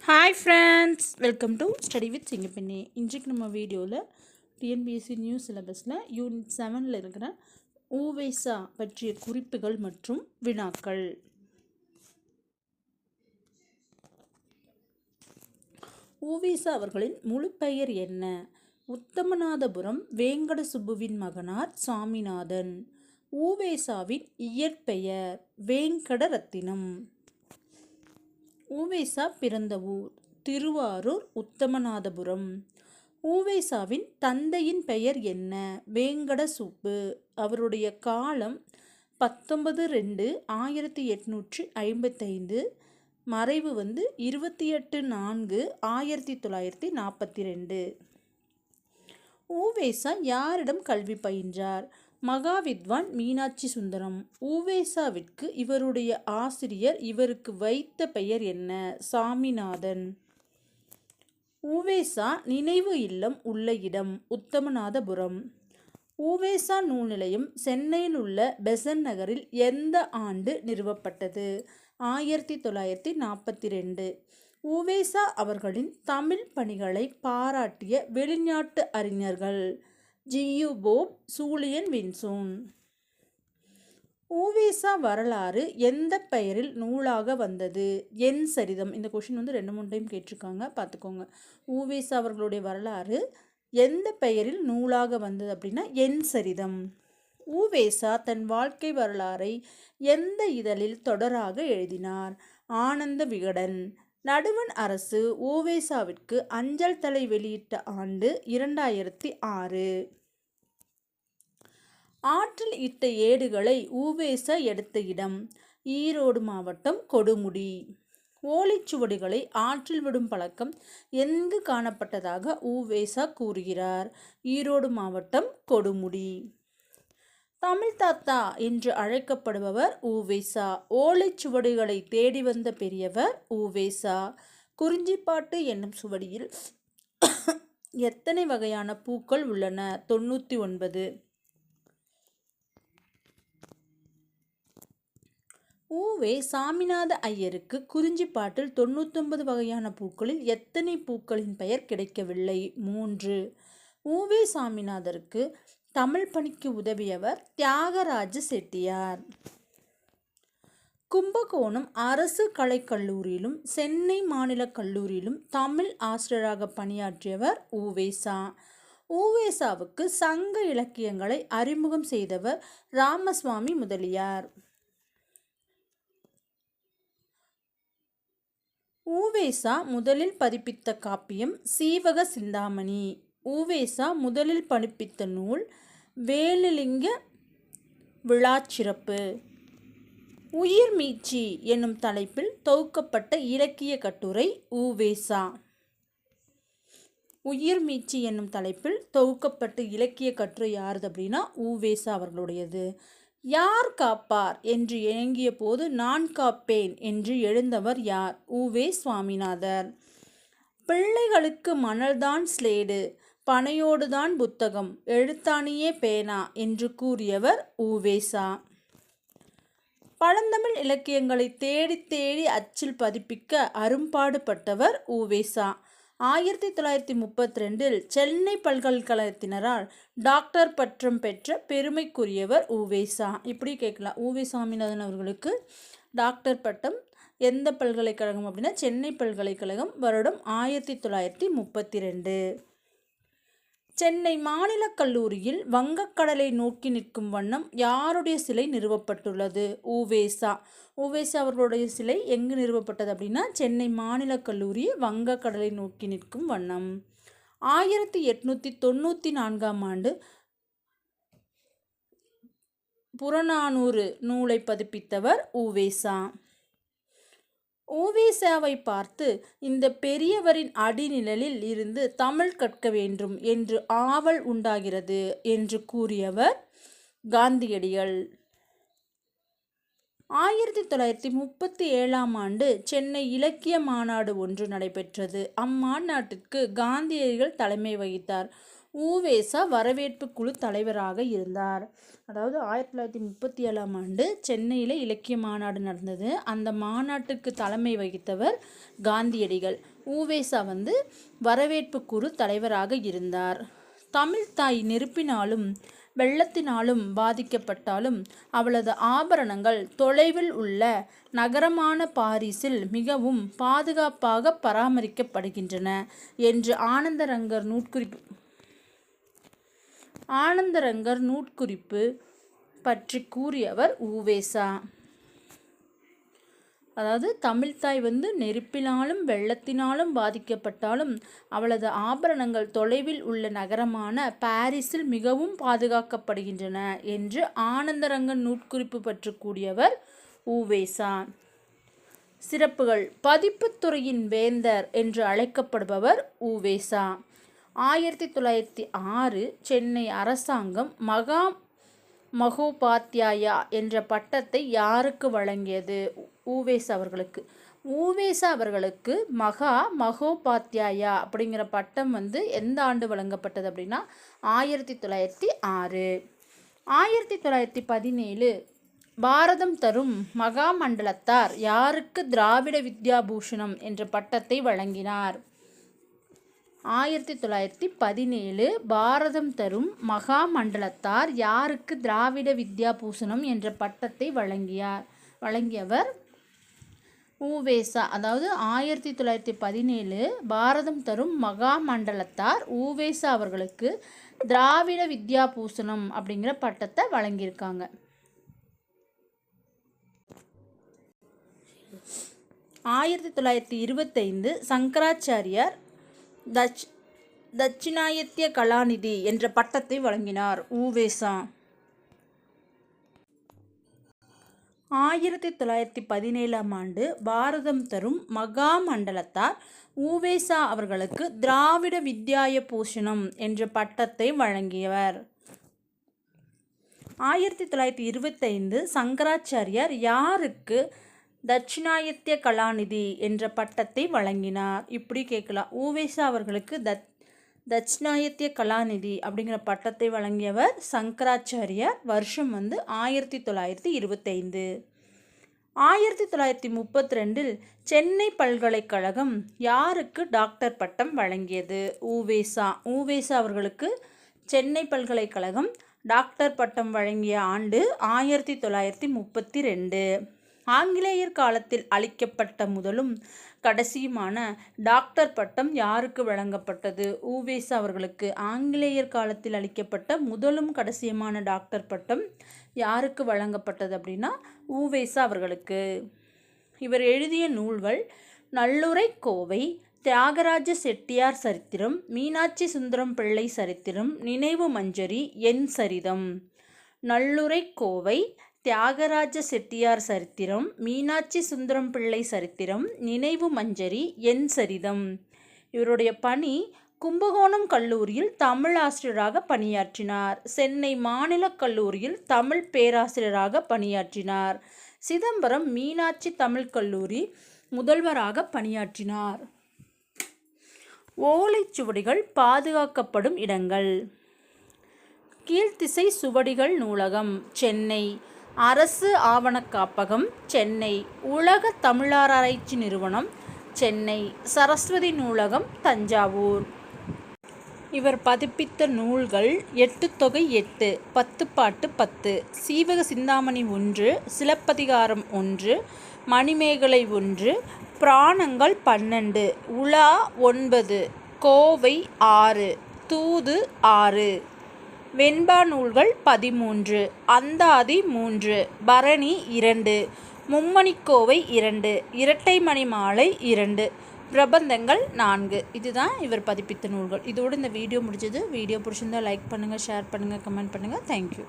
Hi friends, welcome to study with Singappenne. இன்றைக்கு நம்ம வீடியோவில் டிஎன்பிஎஸ்சி நியூ சிலபஸில் யூனிட் 7 இருக்கிற ஊவேசா பற்றிய குறிப்புகள் மற்றும் வினாக்கள். ஊவேசா அவர்களின் முழு பெயர் என்ன? உத்தமநாதபுரம் வேங்கட சுப்புவின் மகனார் சாமிநாதன். ஊவேசாவின் இயற்பெயர் வேங்கடரத்தினம். ஊவேசா பிறந்த ஊர் திருவாரூர் உத்தமநாதபுரம். ஊவேசாவின் தந்தையின் பெயர் என்ன? வேங்கட சுப்பு. அவருடைய காலம் 19/2/1855. மறைவு 28/4/1942. ஊவேசா யாரிடம் கல்வி பயின்றார்? மகாவித்வான் மீனாட்சி சுந்தரம். ஊவேசாவிற்கு இவருடைய ஆசிரியர் இவருக்கு வைத்த பெயர் என்ன? சாமிநாதன். ஊவேசா நினைவு இல்லம் உள்ள இடம் உத்தமநாதபுரம். ஊவேசா நூல் நிலையம் சென்னையில் உள்ள பெசன்ட் நகரில் எந்த ஆண்டு நிறுவப்பட்டது? 1942. ஊவேசா அவர்களின் தமிழ் பணிகளை பாராட்டிய வெளிநாட்டு அறிஞர்கள் ஜியு போப், சூலியன் வின்சூன். ஊவேசா வரலாறு எந்த பெயரில் நூலாக வந்தது? என் சரிதம். இந்த கொஷின் 2-3 டைம் கேட்டிருக்காங்க, பார்த்துக்கோங்க. ஊவேசா அவர்களுடைய வரலாறு எந்த பெயரில் நூலாக வந்தது அப்படின்னா என் சரிதம். ஊவேசா தன் வாழ்க்கை வரலாறை எந்த இதழில் தொடராக எழுதினார்? ஆனந்த விகடன். நடுவண் அரசு ஊவேசாவிற்கு அஞ்சல் தலை வெளியிட்ட ஆண்டு 2006. ஆற்றில் இட்ட ஏடுகளை ஊவேசா எடுத்த இடம் ஈரோடு மாவட்டம் கொடுமுடி. ஓலைச்சுவடிகளை ஆற்றில் விடும் பழக்கம் எங்கு காணப்பட்டதாக ஊவேசா கூறுகிறார்? ஈரோடு மாவட்டம் கொடுமுடி. தமிழ் தாத்தா என்று அழைக்கப்படுபவர் ஊவேசா. ஓலைச்சுவடிகளை தேடி வந்த பெரியவர் ஊவேசா. குறிஞ்சிப்பாட்டு என்னும் சுவடியில் எத்தனை வகையான பூக்கள் உள்ளன? 99. ஊவே சாமிநாத ஐயருக்கு குறிஞ்சிப்பாட்டில் 99 வகையான பூக்களில் எத்தனை பூக்களின் பெயர் கிடைக்கவில்லை? 3. ஊவே சாமிநாதருக்கு தமிழ் பணிக்கு உதவியவர் தியாகராஜ செட்டியார். கும்பகோணம் அரசு கலைக்கல்லூரியிலும் சென்னை மாநில கல்லூரியிலும் தமிழ் ஆசிரியராக பணியாற்றியவர் ஊவேசா. ஊவேசாவுக்கு சங்க இலக்கியங்களை அறிமுகம் செய்தவர் ராமசுவாமி முதலியார். ஊவேசா முதலில் பதிப்பித்த காப்பியம் சீவக சிந்தாமணி. ஊவேசா முதலில் பதிப்பித்த நூல் வேலுலிங்க விழாச்சிறப்பு. உயிர் மீட்சி என்னும் தலைப்பில் தொகுக்கப்பட்ட இலக்கிய கட்டுரை ஊவேசா. உயிர் மீட்சி என்னும் தலைப்பில் தொகுக்கப்பட்ட இலக்கிய கட்டுரை யாருது அப்படின்னா ஊவேசா அவர்களுடையது. யார் காப்பார் என்று ஏங்கிய போது நான் காப்பேன் என்று எழுந்தவர் யார்? ஊவே சுவாமிநாதர். பிள்ளைகளுக்கு மணல்தான் ஸ்லேடு, பனையோடுதான் புத்தகம், எழுத்தாணியே பேனா என்று கூறியவர் ஊவேசா. பழந்தமிழ் இலக்கியங்களை தேடி தேடி அச்சில் பதிப்பிக்க அரும்பாடுபட்டவர் ஊவேசா. 1932 சென்னை பல்கலைக்கழகத்தினரால் டாக்டர் பட்டம் பெற்ற பெருமைக்குரியவர் ஊவேசா. இப்படி கேட்கலாம். ஊவே சாமிநாதன் அவர்களுக்கு டாக்டர் பட்டம் எந்த பல்கலைக்கழகம் அப்படின்னா சென்னை பல்கலைக்கழகம். வருடம் 1932. சென்னை மாநில கல்லூரியில் வங்கக்கடலை நோக்கி நிற்கும் வண்ணம் யாருடைய சிலை நிறுவப்பட்டுள்ளது? ஊவேசா. ஊவேசா அவர்களுடைய சிலை எங்கு நிறுவப்பட்டது அப்படின்னா சென்னை மாநில கல்லூரி வங்கக்கடலை நோக்கி நிற்கும் வண்ணம். 1894ஆம் ஆண்டு புறநானூறு நூலை பதிப்பித்தவர் ஊவேசா. ஊவேசாவை பார்த்து இந்த பெரியவரின் அடிநிழலில் இருந்து தமிழ் கற்க வேண்டும் என்று ஆவல் உண்டாகிறது என்று கூறியவர் காந்தியடிகள். 1937ஆம் ஆண்டு சென்னை இலக்கிய மாநாடு ஒன்று நடைபெற்றது. அம்மாநாட்டிற்கு காந்தியடிகள் தலைமை வகித்தார். உவேசா வரவேற்பு குழு தலைவராக இருந்தார். அதாவது 1937ஆம் ஆண்டு சென்னையில் இலக்கிய மாநாடு நடந்தது. அந்த மாநாட்டுக்கு தலைமை வகித்தவர் காந்தியடிகள். உவேசா வரவேற்பு குழு தலைவராக இருந்தார். தமிழ் தாய் நெருப்பினாலும் வெள்ளத்தினாலும் பாதிக்கப்பட்டாலும் அவளது ஆபரணங்கள் தொலைவில் உள்ள நகரமான பாரிஸில் மிகவும் பாதுகாப்பாக பராமரிக்கப்படுகின்றன என்று ஆனந்தரங்கர் நூட்குறிப்பு பற்றி கூறியவர் உவேசா. அதாவது தமிழ்த்தாய் நெருப்பினாலும் வெள்ளத்தினாலும் பாதிக்கப்பட்டாலும் அவளது ஆபரணங்கள் தொலைவில் உள்ள நகரமான பாரிஸில் மிகவும் பாதுகாக்கப்படுகின்றன என்று ஆனந்தரங்கன் நூட்குறிப்பு பற்றி கூறியவர் உவேசா. சிறப்புகள்: பதிப்புத்துறையின் வேந்தர் என்று அழைக்கப்படுபவர் உவேசா. 1906 சென்னை அரசாங்கம் மகோபாத்தியாயா என்ற பட்டத்தை யாருக்கு வழங்கியது? உவேசா அவர்களுக்கு. உவேசா அவர்களுக்கு மகோபாத்தியாயா அப்படிங்கிற பட்டம் எந்த ஆண்டு வழங்கப்பட்டது அப்படின்னா 1906. 1917 பாரதம் தரும் மகாமண்டலத்தார் யாருக்கு திராவிட வித்யா பூஷணம் என்ற பட்டத்தை வழங்கினார்? 1917 பாரதம் தரும் மகாமண்டலத்தார் யாருக்கு திராவிட வித்யா பூஷணம் என்ற பட்டத்தை வழங்கியவர் உவேசா. அதாவது 1917 பாரதம் தரும் மகாமண்டலத்தார் உவேசா அவர்களுக்கு திராவிட வித்யா பூஷணம் அப்படிங்கிற பட்டத்தை வழங்கியிருக்காங்க. 1925 சங்கராச்சாரியார் தட்சிணாயத்திய கலாநிதி என்ற பட்டத்தை வழங்கினார் உவேசா. 1917ஆம் ஆண்டு பாரதம் தரும் மகாமண்டலத்தார் உவேசா அவர்களுக்கு திராவிட வித்யாய பூஷணம் என்ற பட்டத்தை வழங்கியவர். 1925 சங்கராச்சாரியார் யாருக்கு தட்சிணாயத்திய கலாநிதி என்ற பட்டத்தை வழங்கினார்? இப்படி கேட்கலாம். உவேசா அவர்களுக்கு தட்சிணாயத்திய கலாநிதி அப்படிங்கிற பட்டத்தை வழங்கியவர் சங்கராச்சாரியார். வருஷம் 1925. 1932 சென்னை பல்கலைக்கழகம் யாருக்கு டாக்டர் பட்டம் வழங்கியது? உவேசா. உவேசா அவர்களுக்கு சென்னை பல்கலைக்கழகம் டாக்டர் பட்டம் வழங்கிய ஆண்டு 1932. ஆங்கிலேயர் காலத்தில் அளிக்கப்பட்ட முதலும் கடைசியுமான டாக்டர் பட்டம் யாருக்கு வழங்கப்பட்டது? உவேசா அவர்களுக்கு. ஆங்கிலேயர் காலத்தில் அளிக்கப்பட்ட முதலும் கடைசியுமான டாக்டர் பட்டம் யாருக்கு வழங்கப்பட்டது அப்படின்னா உவேசா அவர்களுக்கு. இவர் எழுதிய நூல்கள் நல்லுரை கோவை, தியாகராஜ செட்டியார் சரித்திரம், மீனாட்சி சுந்தரம் பிள்ளை சரித்திரம், நினைவு மஞ்சரி, என் சரிதம். நல்லுரை கோவை, தியாகராஜ செட்டியார் சரித்திரம், மீனாட்சி சுந்தரம் பிள்ளை சரித்திரம், நினைவு மஞ்சரி, என் சரிதம். இவருடைய பணி கும்பகோணம் கல்லூரியில் தமிழ் ஆசிரியராக பணியாற்றினார். சென்னை மாநில கல்லூரியில் தமிழ் பேராசிரியராக பணியாற்றினார். சிதம்பரம் மீனாட்சி தமிழ் கல்லூரி முதல்வராக பணியாற்றினார். ஓலைச்சுவடிகள் பாதுகாக்கப்படும் இடங்கள். கீழ்த்திசை சுவடிகள் நூலகம் சென்னை, அரசு ஆவணக் காப்பகம் சென்னை, உலக தமிழாராய்ச்சி நிறுவனம் சென்னை, சரஸ்வதி நூலகம் தஞ்சாவூர். இவர் பதிப்பித்த நூல்கள் 8 தொகை 8, 10 பாட்டு 10, சீவக சிந்தாமணி 1, சிலப்பதிகாரம் 1, மணிமேகலை 1, புராணங்கள் 12, உலா 9, கோவை 6, தூது 6, வெண்பா நூல்கள் 13, அந்தாதி 3, பரணி 2, மும்மணிக்கோவை 2, இரட்டை மணி மாலை 2, பிரபந்தங்கள் 4. இதுதான் இவர் பதிப்பித்த நூல்கள். இதோடு இந்த வீடியோ முடிஞ்சது. வீடியோ பிடிச்சிருந்தால் லைக் பண்ணுங்கள், ஷேர் பண்ணுங்கள், கமெண்ட் பண்ணுங்கள். தேங்க்யூ.